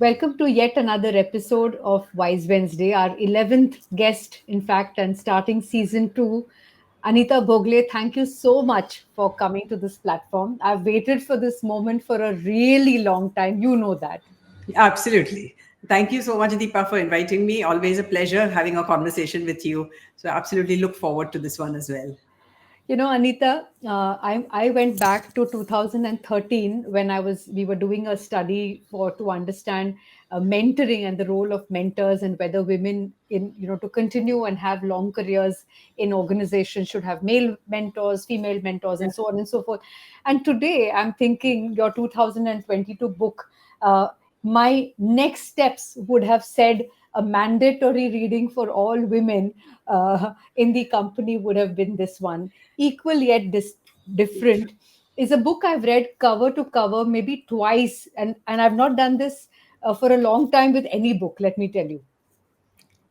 Welcome to yet another episode of Wise Wednesday, our 11th guest, in fact, and starting season two. Anita Bhogle, thank you so much for coming to this platform. I've waited for this moment for a really long time. You know that. Absolutely. Thank you so much, Deepa, for inviting me. Always a pleasure having a conversation with you. So, absolutely look forward to this one as well. Anita, I went back to 2013 when we were doing a study to understand mentoring and the role of mentors and whether women to continue and have long careers in organizations should have male mentors, female mentors, and so on and so forth. And today I'm thinking your 2022 book, my next steps would have said a mandatory reading for all women in the company would have been this one. Equal yet different is a book I've read cover to cover maybe twice, and I've not done this for a long time with any book, let me tell you.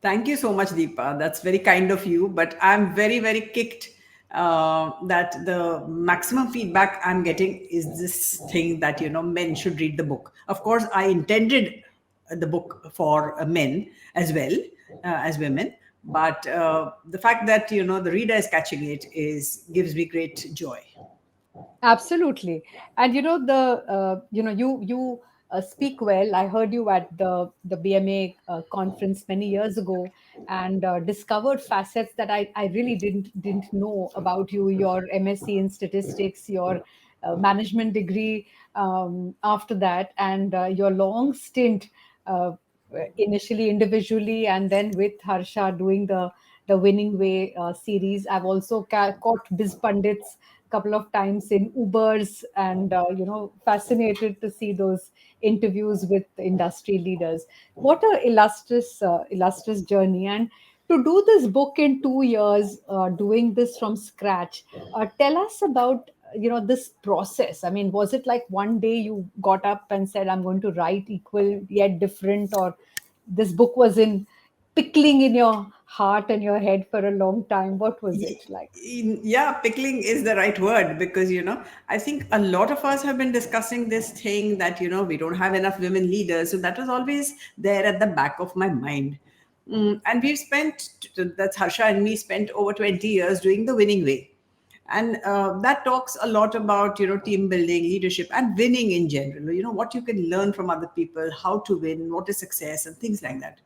Thank you so much, Deepa. That's very kind of you. But I'm very, very kicked that the maximum feedback I'm getting is this thing that, men should read the book. Of course, I intended the book for men as well as women. But the fact that, the reader is catching it gives me great joy. Absolutely. And you speak well. I heard you at the BMA conference many years ago, and discovered facets that I really didn't know about you. Your MSc in statistics, your management degree after that, and your long stint, uh, initially individually and then with Harsha doing the Winning Way series. I've also caught Bizpunditz couple of times in Ubers, and fascinated to see those interviews with industry leaders. What a illustrious journey! And to do this book in 2 years, doing this from scratch, tell us about this process. I mean, was it like one day you got up and said, "I'm going to write equal yet different," or this book was in pickling in your heart and your head for a long time? What was it like? Yeah, pickling is the right word because, I think a lot of us have been discussing this thing that, we don't have enough women leaders. So that was always there at the back of my mind. And that's Harsha and me, spent over 20 years doing the winning way. And that talks a lot about, team building, leadership, and winning in general. What you can learn from other people, how to win, what is success, and things like that.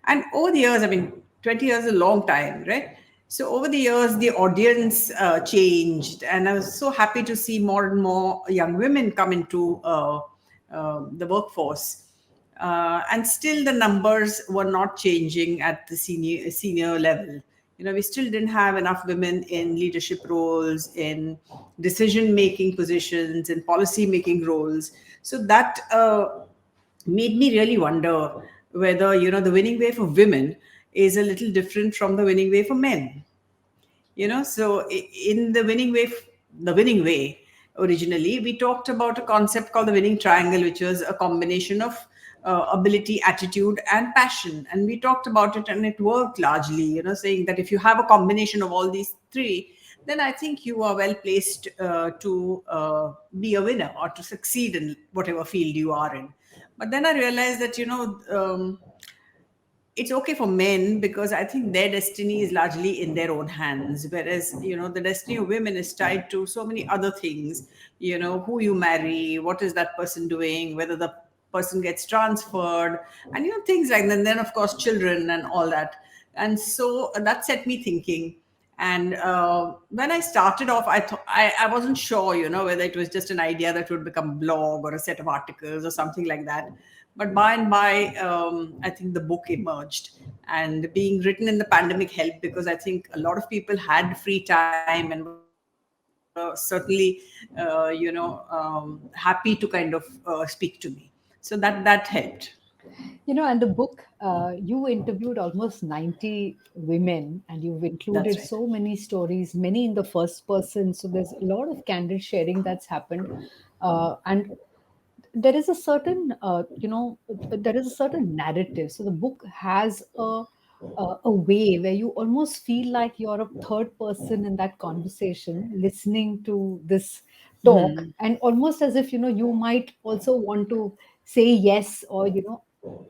And over the years, I mean, 20 years is a long time, right? So over the years, the audience changed, and I was so happy to see more and more young women come into the workforce. And still, the numbers were not changing at the senior level. We still didn't have enough women in leadership roles, in decision making positions, in policy making roles. So that made me really wonder whether the winning way for women is a little different from the winning way for men. So in the winning way, originally we talked about a concept called the winning triangle, which was a combination of ability, attitude, and passion. And we talked about it, and it worked largely, saying that if you have a combination of all these three, then I think you are well placed to be a winner or to succeed in whatever field you are in. But then I realized that it's okay for men because I think their destiny is largely in their own hands, whereas the destiny of women is tied to so many other things. Who you marry, what is that person doing, whether the person gets transferred, and things like that. And then of course children and all that. And so that set me thinking. And when I started off, I thought I wasn't sure, whether it was just an idea that would become a blog or a set of articles or something like that. But by and by, I think the book emerged, and being written in the pandemic helped because I think a lot of people had free time and were certainly, happy to kind of speak to me. So that helped. And the book, you interviewed almost 90 women, and you've That's included right. so many stories, many in the first person. So there's a lot of candid sharing that's happened. And there is a certain, there is a certain narrative. So the book has a way where you almost feel like you're a third person in that conversation, listening to this talk, and almost as if, you might also want to say yes, or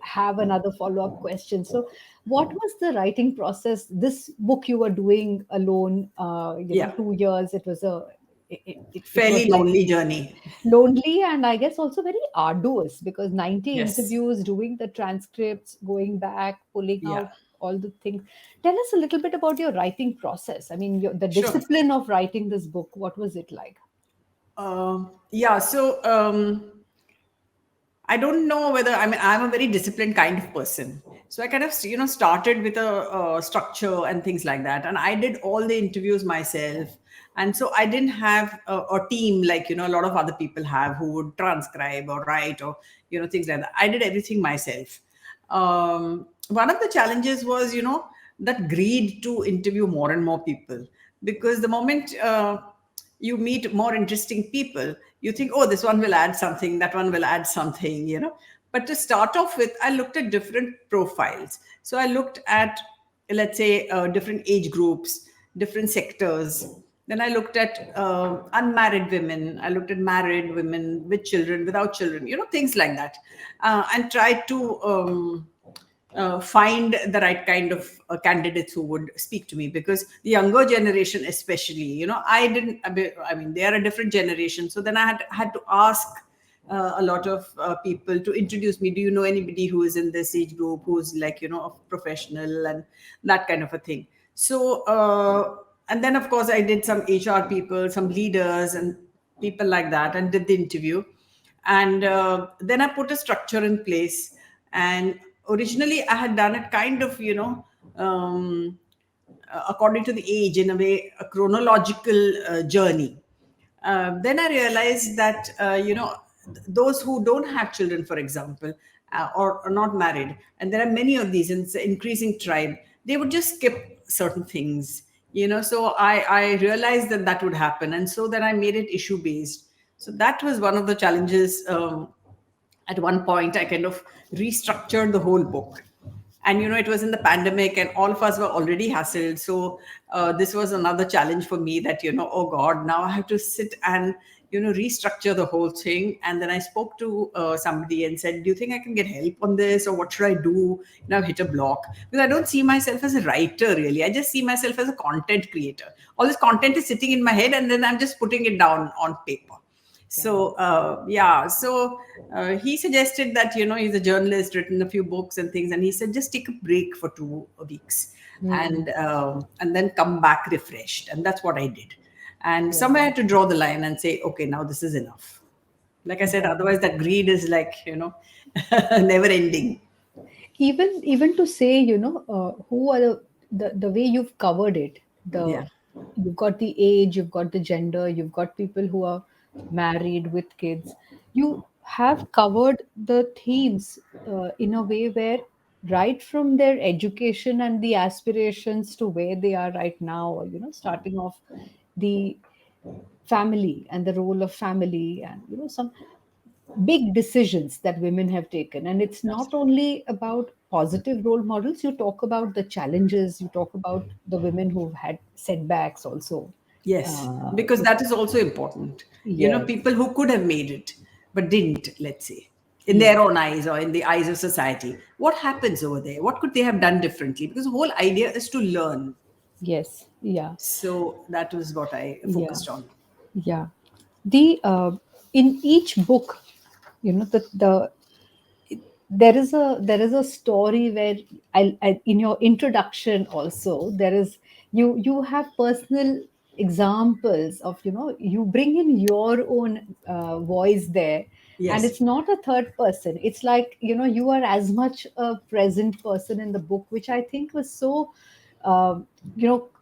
have another follow up question. So what was the writing process? This book you were doing alone, Yeah, 2 years. It was a it was fairly like lonely journey. lonely, and I guess also very arduous, because 90 Yes. interviews, doing the transcripts, going back, pulling Yeah. out all the things. Tell us a little bit about your writing process. I mean, the Sure. discipline of writing this book. What was it like? Yeah. So I don't know whether, I mean, I'm a very disciplined kind of person. So I kind of, started with a structure and things like that. And I did all the interviews myself. And so I didn't have a team like, a lot of other people have who would transcribe or write or, things like that. I did everything myself. One of the challenges was, that greed to interview more and more people. Because the moment you meet more interesting people, you think, oh, this one will add something, that one will add something, but to start off with, I looked at different profiles. So I looked at, let's say, different age groups, different sectors. Then I looked at unmarried women, I looked at married women with children, without children, things like that, and tried to find the right kind of candidates who would speak to me. Because the younger generation especially, I didn't, I mean, they are a different generation. So then I had to ask a lot of people to introduce me. Do you know anybody who is in this age group, who's like, a professional, and that kind of a thing. So and then of course I did some HR people, some leaders and people like that, and did the interview. And then I put a structure in place. And originally I had done it kind of, according to the age, in a way, a chronological journey. Then I realized that, those who don't have children, for example, or are not married, and there are many of these, and it's an increasing tribe, they would just skip certain things, so I realized that that would happen. And so then I made it issue based. So that was one of the challenges. At one point I kind of restructured the whole book. And it was in the pandemic and all of us were already hassled. So this was another challenge for me, that, oh god, now I have to sit and restructure the whole thing. And then I spoke to somebody and said, do you think I can get help on this, or what should I do? I've hit a block, because I don't see myself as a writer really. I just see myself as a content creator. All this content is sitting in my head, and then I'm just putting it down on paper. So yeah, so he suggested that, he's a journalist, written a few books and things, and he said just take a break for 2 weeks, Hmm. and then come back refreshed. And that's what I did. And somewhere I Yeah. had to draw the line and say, okay, now this is enough. Like I said, Yeah. otherwise that greed is like, never ending. Even to say, who are the way you've covered it, Yeah. you've got the age, you've got the gender, you've got people who are married with kids. You have covered the themes in a way where, right from their education and the aspirations to where they are right now, or starting off, the family and the role of family, and some big decisions that women have taken. And it's not only about positive role models. You talk about the challenges, you talk about the women who've had setbacks also. Yes, because You that is also important. Yes. People who could have made it but didn't, let's say, in Yeah. their own eyes or in the eyes of society. What happens over there? What could they have done differently? Because the whole idea is to learn. Yes. Yeah. So that was what I Yeah. focused on. Yeah. The In each book, the there is a story where, in your introduction also, there is, you have personal examples of, you bring in your own voice there. And Yes, it's not a third person. It's like, you are as much a present person in the book, which I think was so,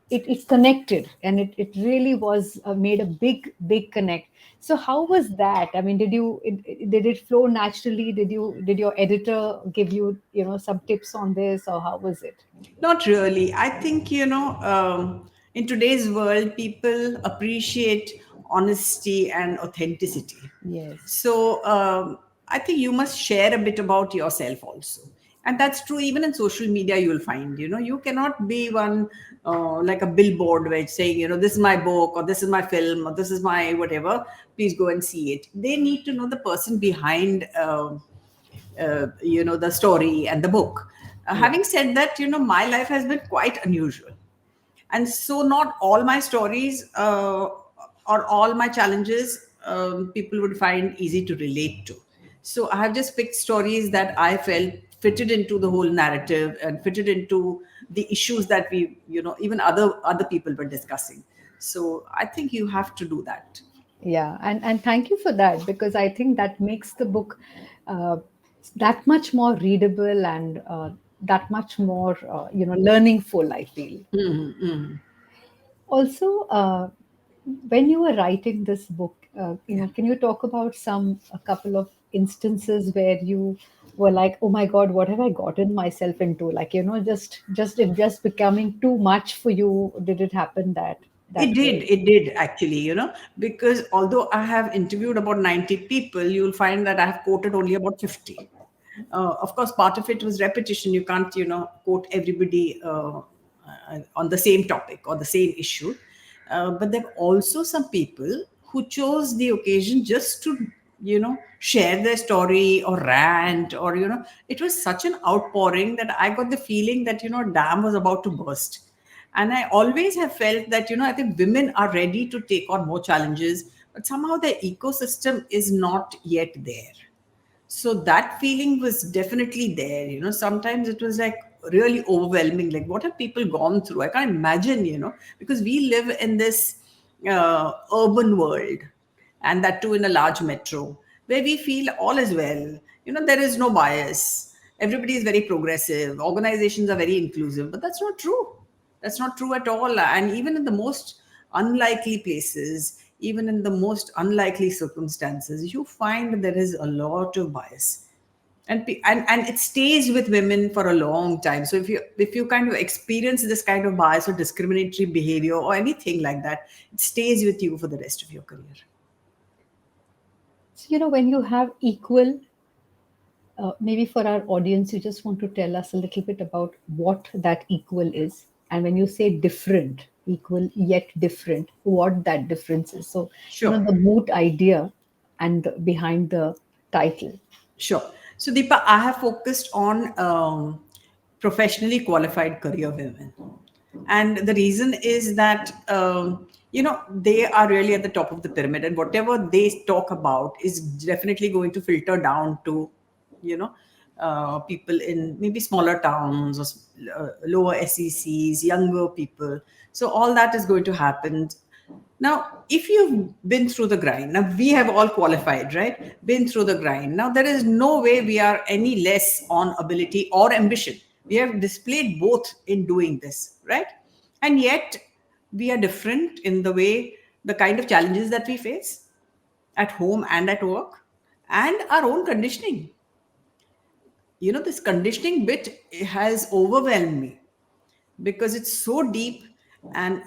it's connected, and it really was, made a big connect. So how was that? I mean, did it flow naturally? Did your editor give you, some tips on this, or how was it? not really. I think, in today's world, people appreciate honesty and authenticity. Yes. So I think you must share a bit about yourself also. And that's true even in social media, you'll find, you cannot be one like a billboard where it's saying, this is my book, or this is my film, or this is my whatever, please go and see it. They need to know the person behind. the story and the book. Yeah. Having said that, my life has been quite unusual, and so not all my stories or all my challenges people would find easy to relate to. So I have just picked stories that I felt fitted into the whole narrative and fitted into the issues that we, even other people were discussing. So I think you have to do that. Yeah, and thank you for that, because I think that makes the book uh, that much more readable and that much more learningful, I feel. Also, when you were writing this book, Yeah. can you talk about a couple of instances where you were like, oh my God, what have I gotten myself into? Like, just it just becoming too much for you. Did it happen that way? It did actually, because although I have interviewed about 90 people, you'll find that I have quoted only about 50. Of course, part of it was repetition. You can't, quote everybody on the same topic or the same issue. But there are also some people who chose the occasion just to, share their story or rant, or, it was such an outpouring that I got the feeling that, dam was about to burst. And I always have felt that, I think women are ready to take on more challenges, but somehow the ecosystem is not yet there. So that feeling was definitely there. Sometimes it was like really overwhelming. Like, what have people gone through? I can't imagine, because we live in this urban world, and that too in a large metro, where we feel all is well. There is no bias. Everybody is very progressive. Organizations are very inclusive, but that's not true. That's not true at all. And even in the most unlikely places, even in the most unlikely circumstances, you find there is a lot of bias. And it stays with women for a long time. So if you kind of experience this kind of bias or discriminatory behavior or anything like that, it stays with you for the rest of your career. So, when you have equal, maybe for our audience, you just want to tell us a little bit about what that equal is. And when you say different, equal yet different, what that difference is. So, Sure. the moot idea and behind the title. Sure. So, Deepa, I have focused on professionally qualified career women. And the reason is that, they are really at the top of the pyramid, and whatever they talk about is definitely going to filter down to, you know, people in maybe smaller towns or lower SECs, younger people. So, all that is going to happen. Now, if you've been through the grind, now we have all qualified, right? Been through the grind. Now, there is no way we are any less on ability or ambition. We have displayed both in doing this, right? And yet, we are different in the way, the kind of challenges that we face at home and at work, and our own conditioning. This conditioning bit has overwhelmed me because it's so deep. And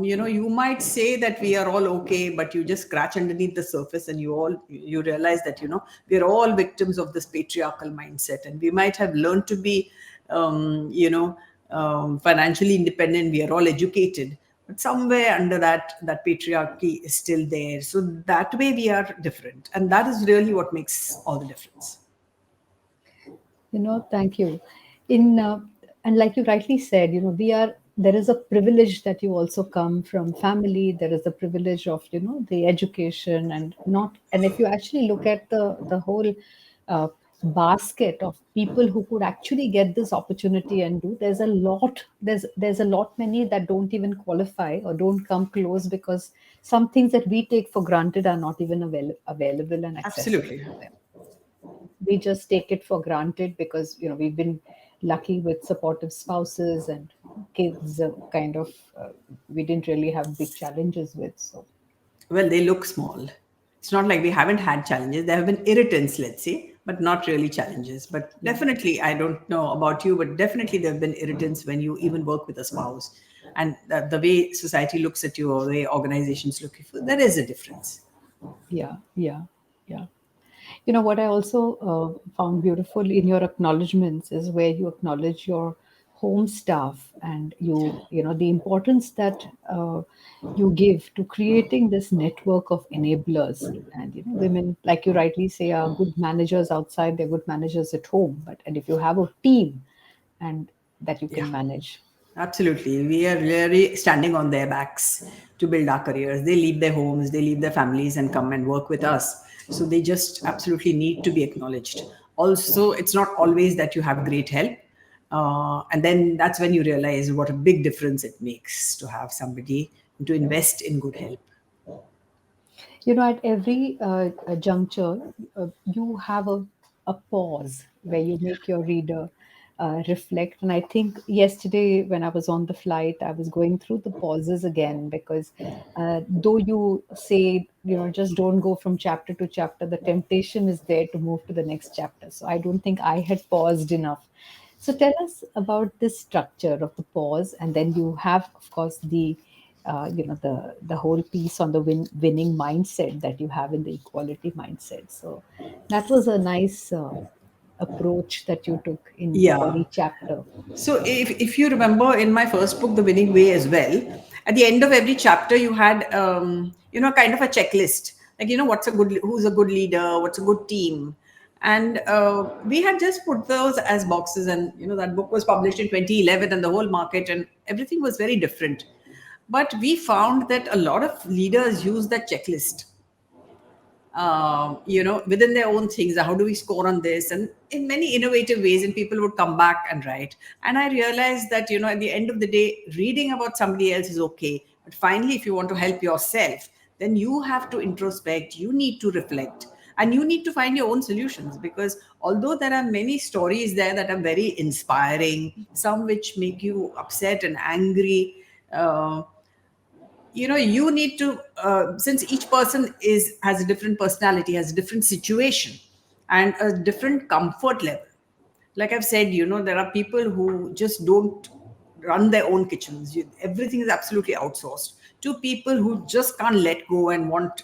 you might say that we are all okay, but you just scratch underneath the surface and you realize that we're all victims of this patriarchal mindset, and we might have learned to be financially independent. We are all educated, but somewhere under that patriarchy is still there. So that way we are different, and that is really what makes all the difference. Thank you. In And like you rightly said, there is a privilege that you also come from family. There is a privilege of the education, and if you actually look at the whole uh, basket of people who could actually get this opportunity and do, there's a lot many that don't even qualify or don't come close, because some things that we take for granted are not even available and accessible Absolutely. to them. We just take it for granted because we've been lucky with supportive spouses and kids, kind of, we didn't really have big challenges with. So Well, they look small. It's not like we haven't had challenges. There have been irritants, let's say, but not really challenges. But yeah, definitely, I don't know about you, but definitely there have been irritants when you even work with a spouse. And the way society looks at you or the way organizations look at you, there is a difference. yeah, yeah, yeah. What I also found beautiful in your acknowledgments is where you acknowledge your home staff, and you know the importance that you give to creating this network of enablers. And you know, women, like you rightly say, are good managers outside, they're good managers at home. But and if you have a team and that you Yeah. can manage. Absolutely. We are really standing on their backs to build our careers. They leave their homes, they leave their families and come and work with us. So they just absolutely need to be acknowledged. Also, it's not always that you have great help. And then that's when you realize what a big difference it makes to have somebody to invest in good help. You know, at every juncture, you have a pause where you make your reader reflect. And I think yesterday, when I was on the flight, I was going through the pauses again, because though you say, you know, just don't go from chapter to chapter, the temptation is there to move to the next chapter. So I don't think I had paused enough. So tell us about this structure of the pause, and then you have, of course, the you know, the whole piece on the winning mindset that you have in the equality mindset. So that was a nice approach that you took in for Yeah. each chapter. So if you remember in my first book, The Winning Way as well, at the end of every chapter you had kind of a checklist. Like, who's a good leader, what's a good team. And we had just put those as boxes, and that book was published in 2011, and the whole market and everything was very different. But we found that a lot of leaders use that checklist, within their own things. How do we score on this? And in many innovative ways, and people would come back and write. And I realized that, at the end of the day, reading about somebody else is okay. But finally, if you want to help yourself, then you have to introspect, you need to reflect, and you need to find your own solutions. Because although there are many stories there that are very inspiring, some which make you upset and angry, uh, you need to, since each person has a different personality, has a different situation and a different comfort level. Like I've said, there are people who just don't run their own kitchens. Everything is absolutely outsourced, to people who just can't let go and want,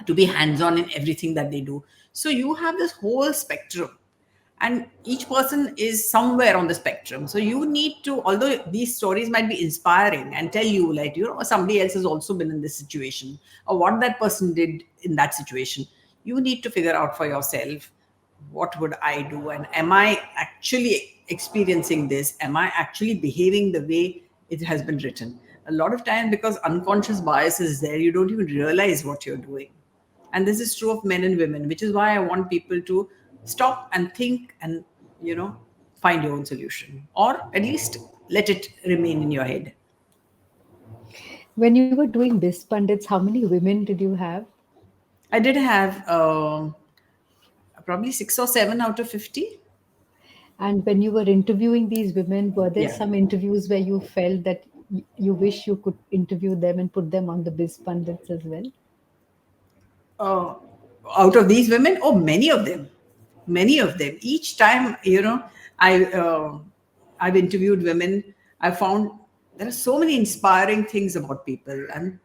to be hands on in everything that they do. So you have this whole spectrum, and each person is somewhere on the spectrum. So you need to, although these stories might be inspiring and tell you, like, somebody else has also been in this situation, or what that person did in that situation, you need to figure out for yourself, what would I do, and am I actually experiencing this? Am I actually behaving the way it has been written? A lot of time, because unconscious bias is there, you don't even realize what you're doing. And this is true of men and women, which is why I want people to stop and think and, you know find your own solution, or at least let it remain in your head. When you were doing Bizpunditz, how many women did you have? I did have probably 6 or 7 out of 50. And when you were interviewing these women, were there Yeah. some interviews where you felt that you wish you could interview them and put them on the Bizpunditz as well? uh, Out of these women, oh, many of them, each time, I've interviewed women, I found there are so many inspiring things about people. And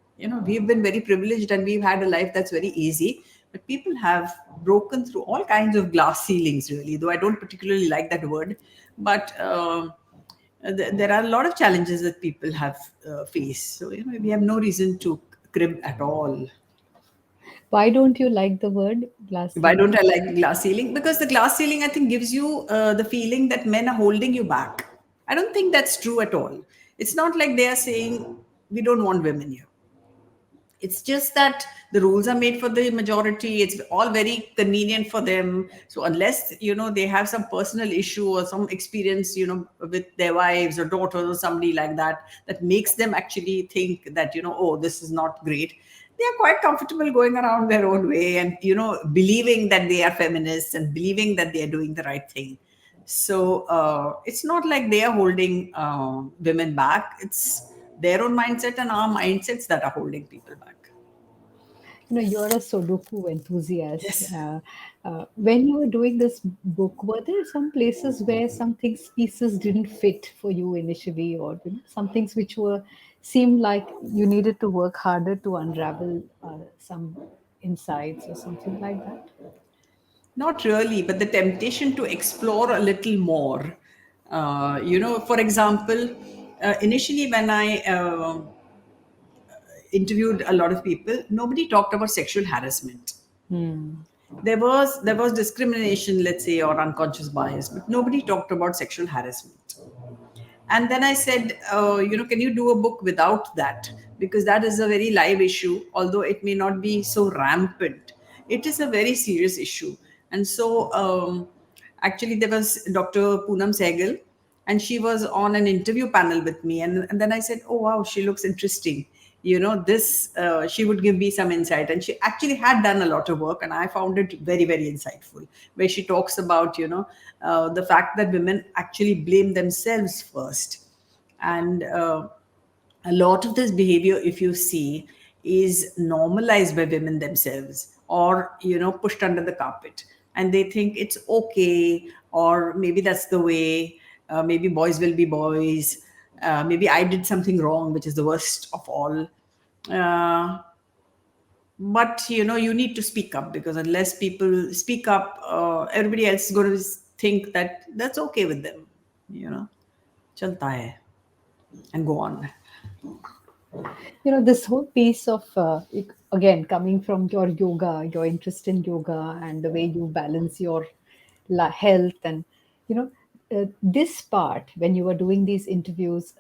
we've been very privileged, and we've had a life that's very easy. But people have broken through all kinds of glass ceilings, really, though I don't particularly like that word. But there are a lot of challenges that people have faced. So we have no reason to crib at all. Why don't you like the word glass Why don't ceiling? I like glass ceiling? Because the glass ceiling, I think, gives you the feeling that men are holding you back. I don't think that's true at all. It's not like they are saying, we don't want women here. It's just that the rules are made for the majority. It's all very convenient for them. So unless, they have some personal issue or some experience, with their wives or daughters or somebody like that, that makes them actually think that, oh, this is not great, they are quite comfortable going around their own way and, believing that they are feminists and believing that they are doing the right thing. So it's not like they are holding women back. It's their own mindset and our mindsets that are holding people back. You know, you're a Sudoku enthusiast. Yes. When you were doing this book, were there some places where some things pieces didn't fit for you initially, or you know, some things which were seemed like you needed to work harder to unravel some insights or something like that? Not really, but the temptation to explore a little more. For example, initially when I interviewed a lot of people, nobody talked about sexual harassment. Hmm. There was discrimination, let's say, or unconscious bias, but nobody talked about sexual harassment. And then I said, can you do a book without that? Because that is a very live issue, although it may not be so rampant. It is a very serious issue. And so, actually, there was Dr. Poonam Sehgal, and she was on an interview panel with me. And then I said, oh, wow, she looks interesting. She would give me some insight. And she actually had done a lot of work, and I found it very, very insightful, where she talks about, the fact that women actually blame themselves first. And a lot of this behavior, if you see, is normalized by women themselves, or pushed under the carpet, and they think it's okay, or maybe that's the way. Maybe boys will be boys. Maybe I did something wrong, which is the worst of all. uh, but you need to speak up, because unless people speak up, everybody else is going to think that that's okay with them. you know Chalta hai, and go on. This whole piece of again, coming from your yoga, your interest in yoga, and the way you balance your health, and you know this part when you were doing these interviews,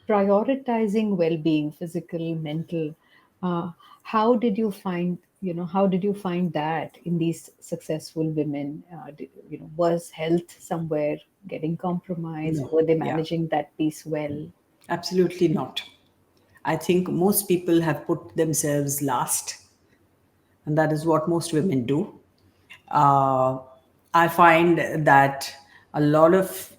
prioritizing well-being, physical, mental, uh, how did you find that in these successful women? Was health somewhere getting compromised? No. Were they Yeah. managing that piece well? Absolutely not. I think most people have put themselves last, and that is what most women do. Uh, I find that a lot of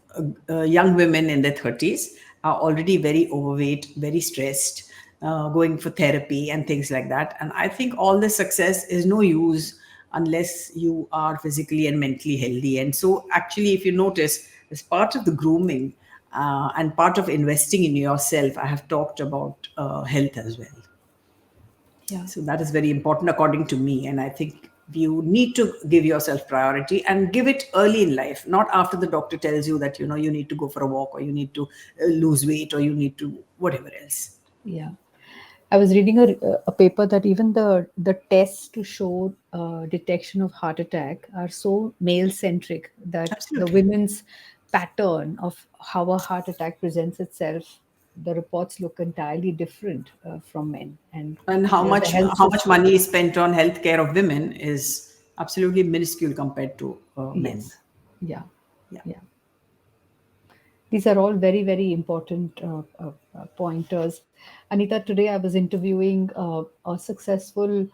young women in their 30s are already very overweight, very stressed, going for therapy and things like that. And I think all this success is no use unless you are physically and mentally healthy. And so, actually, if you notice, as part of the grooming and part of investing in yourself, I have talked about health as well. Yeah. So that is very important according to me. And I think you need to give yourself priority, and give it early in life, not after the doctor tells you that you need to go for a walk, or you need to lose weight, or you need to whatever else. Yeah. I was reading a paper that even the tests to show detection of heart attack are so male centric that the Absolutely. women's pattern of how a heart attack presents itself, the reports look entirely different from men. And And how the much health how much system, money is spent on healthcare of women is absolutely minuscule compared to men. yes, yeah, Yeah. yeah. These are all very, very important pointers. Anita, today I was interviewing a successful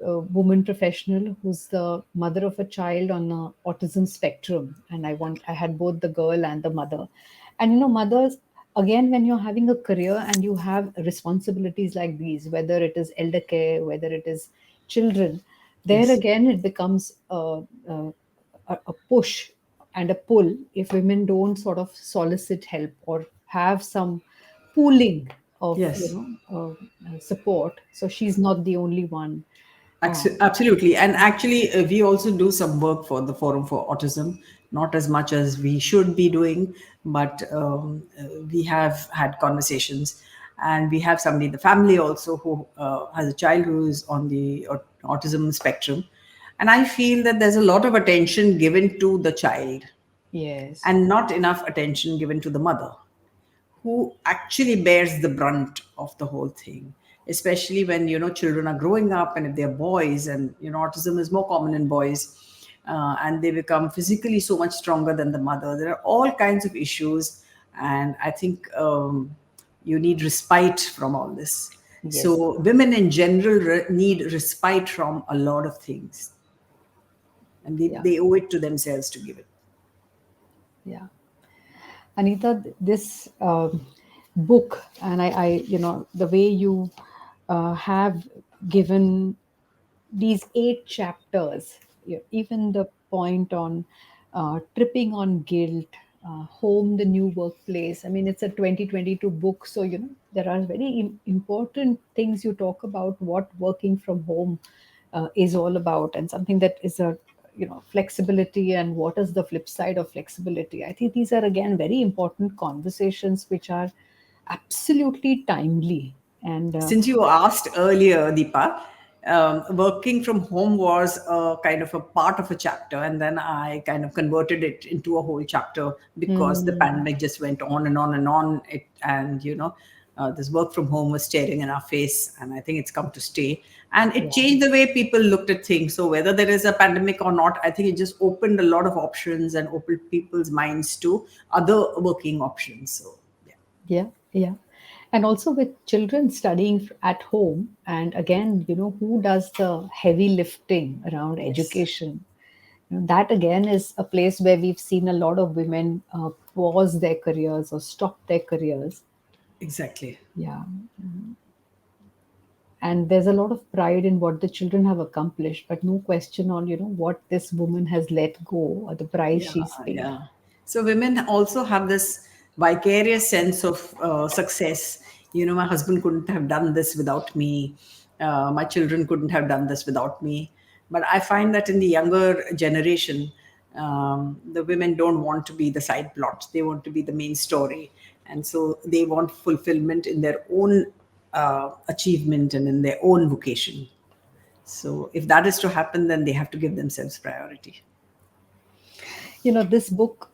woman professional who's the mother of a child on the autism spectrum, and I had both the girl and the mother. And mothers, again, when you're having a career and you have responsibilities like these, whether it is elder care, whether it is children, there Yes. again it becomes a push and a pull if women don't sort of solicit help or have some pooling of Yes. support, so she's not the only one. Absolutely. And actually, we also do some work for the Forum for Autism, not as much as we should be doing, but we have had conversations. And we have somebody in the family also who has a child who is on the autism spectrum. And I feel that there's a lot of attention given to the child, Yes, and not enough attention given to the mother, who actually bears the brunt of the whole thing, especially when children are growing up, and if they're boys, and autism is more common in boys, and they become physically so much stronger than the mother. There are all kinds of issues, and I think you need respite from all this. yes, So women in general need respite from a lot of things, and they, yeah, they owe it to themselves to give it. yeah. Anita, this book, and the way you have given these 8 chapters, even the point on tripping on guilt, home, the new workplace. I mean, it's a 2022 book, so there are very important things you talk about what working from home is all about, and something that is a flexibility and what is the flip side of flexibility. I think these are again very important conversations which are absolutely timely. And Since you asked earlier, Deepa, working from home was a kind of a part of a chapter, and then I kind of converted it into a whole chapter because the hmm, pandemic just went on and on and on. This work from home was staring in our face, and I think it's come to stay. And it yeah, changed the way people looked at things. So whether there is a pandemic or not, I think it just opened a lot of options and opened people's minds to other working options. So yeah. yeah, yeah. And also with children studying at home, and again, who does the heavy lifting around Yes, education? That again is a place where we've seen a lot of women pause their careers or stop their careers. exactly. Yeah. And there's a lot of pride in what the children have accomplished, but no question on, what this woman has let go or the price Yeah, she's paid. yeah. So women also have this vicarious sense of success. My husband couldn't have done this without me. My children couldn't have done this without me. But I find that in the younger generation, the women don't want to be the side plot. They want to be the main story, and so they want fulfillment in their own achievement and in their own vocation. So if that is to happen, then they have to give themselves priority. This book,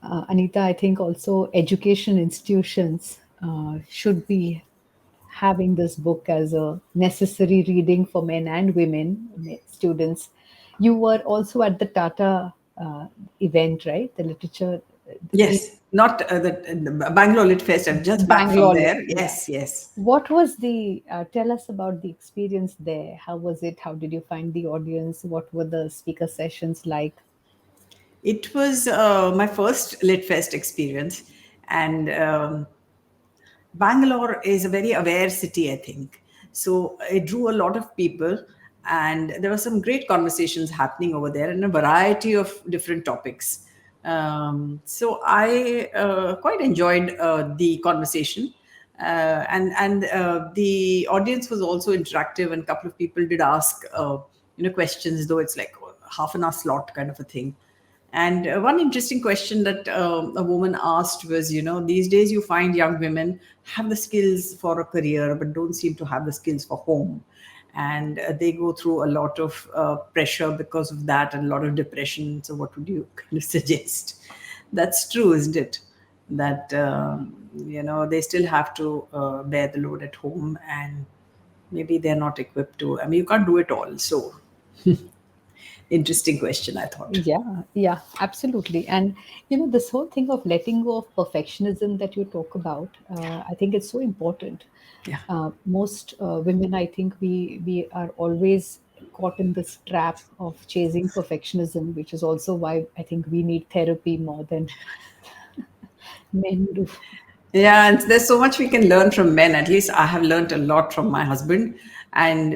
Anita, I think also education institutions should be having this book as a necessary reading for men and women, students. You were also at the Tata event, right? The literature, the Yes, not the Bangalore Lit Fest. I'm just back from Bangalore. there. Yeah. Yes, yes. What was tell us about the experience there. How was it? How did you find the audience? What were the speaker sessions like? It was my first Lit Fest experience, and Bangalore is a very aware city, I think. So it drew a lot of people, and there were some great conversations happening over there and a variety of different topics. So I quite enjoyed the conversation. And the audience was also interactive, and a couple of people did ask questions, though it's like half an hour slot kind of a thing. And one interesting question that a woman asked was, these days you find young women have the skills for a career, but don't seem to have the skills for home. And they go through a lot of pressure because of that and a lot of depression. So, what would you kind of suggest? That's true, isn't it? That, they still have to bear the load at home, and maybe they're not equipped to. I mean, you can't do it all. So, interesting question, I thought. Yeah, yeah, absolutely. And this whole thing of letting go of perfectionism that you talk about, I think it's so important. Yeah. Most women, I think we are always caught in this trap of chasing perfectionism, which is also why I think we need therapy more than men do. Yeah, and there's so much we can learn from men. At least I have learned a lot from my husband. And,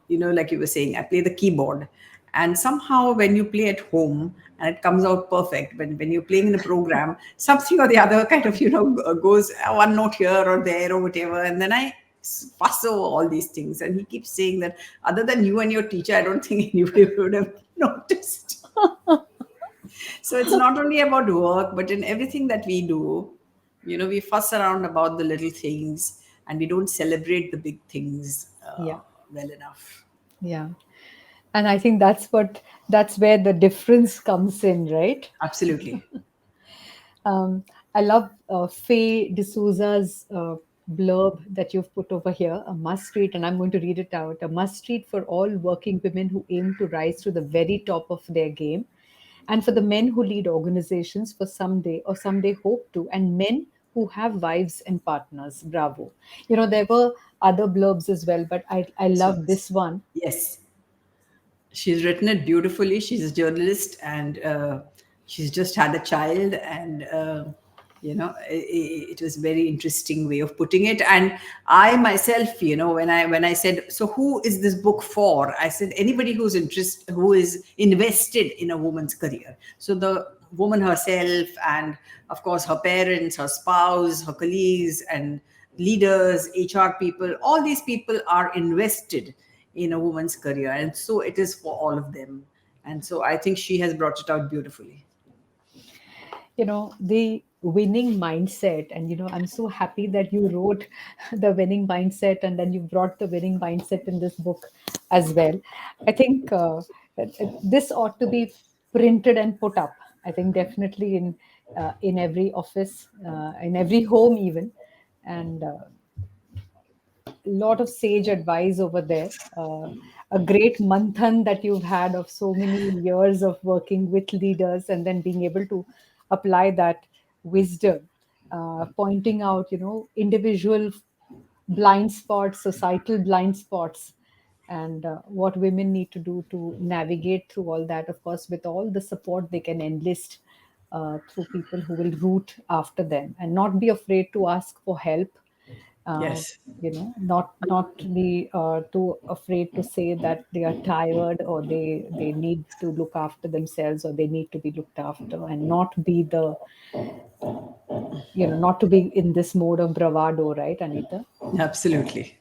like you were saying, I play the keyboard. And somehow when you play at home and it comes out perfect, when you're playing in a program, something or the other kind of, goes one note here or there or whatever. And then I fuss over all these things. And he keeps saying that other than you and your teacher, I don't think anybody would have noticed. So it's not only about work, but in everything that we do, we fuss around about the little things and we don't celebrate the big things Yeah, well enough. yeah. And I think that's where the difference comes in, right? Absolutely. Um, I love Faye D'Souza's blurb that you've put over here, a must read, and I'm going to read it out. A must read for all working women who aim to rise to the very top of their game, and for the men who lead organizations for someday or someday hope to, and men who have wives and partners. Bravo. There were other blurbs as well, but I So, love this one. yes. She's written it beautifully. She's a journalist, and she's just had a child, and it was a very interesting way of putting it. And I myself, when I said, so who is this book for? I said anybody who is invested in a woman's career. So the woman herself, and of course her parents, her spouse, her colleagues, and leaders, HR people, all these people are invested in a woman's career, and so it is for all of them. And so I think she has brought it out beautifully. The winning mindset, and I'm so happy that you wrote the winning mindset, and then you brought the winning mindset in this book as well. I think this ought to be printed and put up. I think definitely in every office, in every home even. And lot of sage advice over there. A great manthan that you've had of so many years of working with leaders, and then being able to apply that wisdom, pointing out, individual blind spots, societal blind spots, and what women need to do to navigate through all that, of course, with all the support they can enlist through people who will root after them and not be afraid to ask for help, uh, Yes, not be too afraid to say that they are tired, or they need to look after themselves, or they need to be looked after, and not be the not to be in this mode of bravado, right, Anita? absolutely.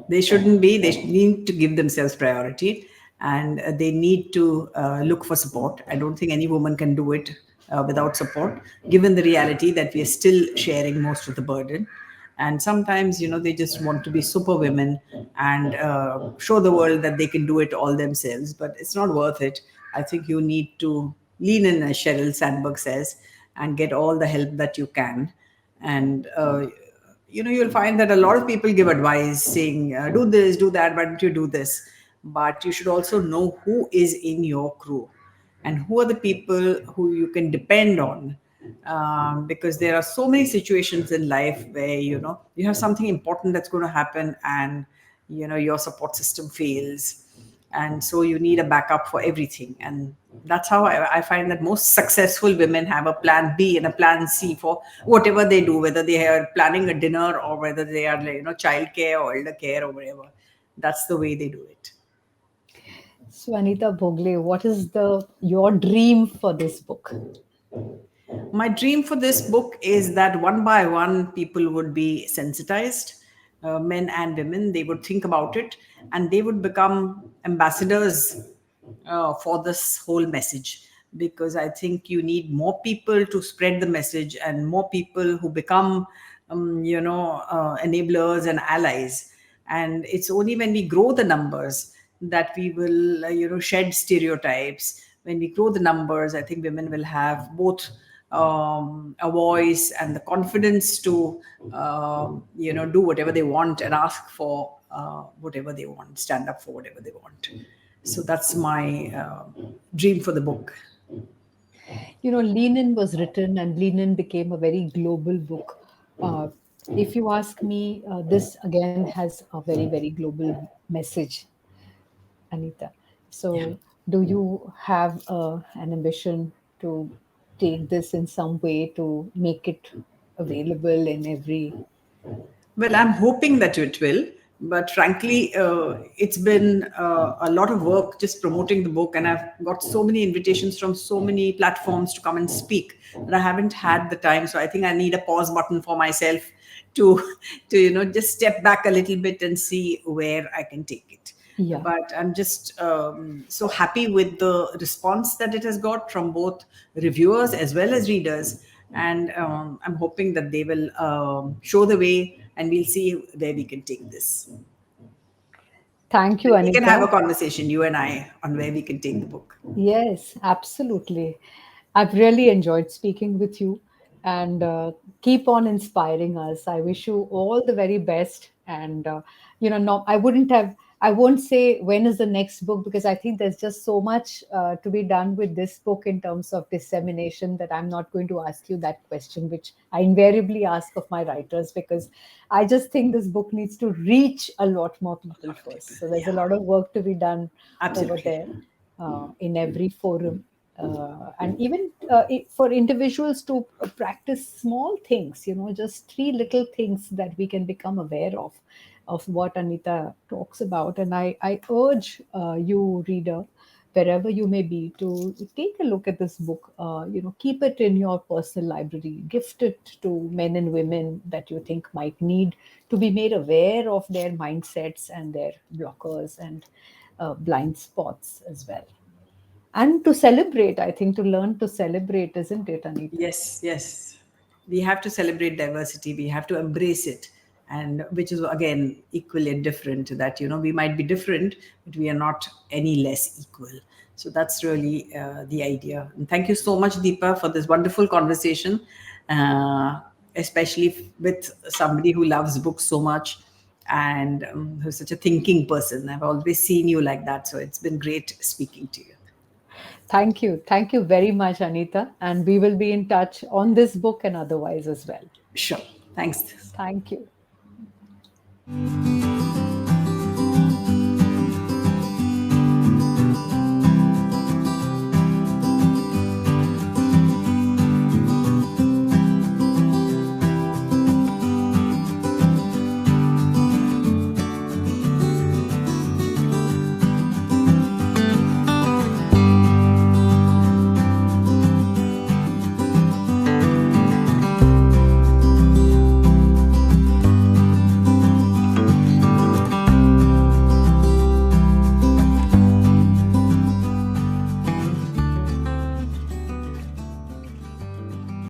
They shouldn't be. They need to give themselves priority, and they need to look for support. I don't think any woman can do it without support, given the reality that we are still sharing most of the burden. And sometimes, they just want to be super women and show the world that they can do it all themselves, but it's not worth it. I think you need to lean in, as Sheryl Sandberg says, and get all the help that you can. And you'll find that a lot of people give advice saying, do this, do that, why don't you do this? But you should also know who is in your crew and who are the people who you can depend on, because there are so many situations in life where you have something important that's going to happen, and your support system fails, and so you need a backup for everything. And that's how I find that most successful women have a plan B and a plan C for whatever they do, whether they are planning a dinner or whether they are childcare or elder care or whatever. That's the way they do it. So, Anita Bhogle, what is the your dream for this book? My dream for this book is that one by one people would be sensitized, men and women. They would think about it, and they would become ambassadors for this whole message, because I think you need more people to spread the message, and more people who become enablers and allies. And it's only when we grow the numbers that we will shed stereotypes. When we grow the numbers, I think women will have both a voice and the confidence to do whatever they want and ask for whatever they want, stand up for whatever they want. So that's my dream for the book. Lenin was written, and Lenin became a very global book. Uh, if you ask me, this again has a very, very global message, Anita. Yeah. So, do you have an ambition to take this in some way to make it available in every? Well, I'm hoping that it will, but frankly, it's been a lot of work just promoting the book, and I've got so many invitations from so many platforms to come and speak that I haven't had the time. So I think I need a pause button for myself to, just step back a little bit and see where I can take it. Yeah. But I'm just so happy with the response that it has got from both reviewers as well as readers, and I'm hoping that they will show the way, and we'll see where we can take this. Thank you, And we can have Anita. a conversation, you and I, on where we can take the book. Yes, absolutely. I've really enjoyed speaking with you, and keep on inspiring us. I wish you all the very best. And, no, I won't say when is the next book, because I think there's just so much to be done with this book in terms of dissemination, that I'm not going to ask you that question, which I invariably ask of my writers, because I just think this book needs to reach a lot more A people lot of people. first. So there's a Yeah, lot of work to be done over absolutely. there in every forum. And even for individuals to practice small things, just three little things that we can become aware of what Anita talks about. And I urge you, reader, wherever you may be, to take a look at this book. Keep it in your personal library, gift it to men and women that you think might need to be made aware of their mindsets and their blockers and blind spots as well. and to celebrate. I think to learn to celebrate, isn't it, Anita? Yes, yes. We have to celebrate diversity. We have to embrace it. And which is again equally different, that, we might be different, but we are not any less equal. So that's really the idea. And thank you so much, Deepa, for this wonderful conversation, uh, especially with somebody who loves books so much and who's such a thinking person. I've always seen you like that. So it's been great speaking to you. Thank you. Thank you very much, Anita. And we will be in touch on this book and otherwise as well. Sure. Thanks. Thank you.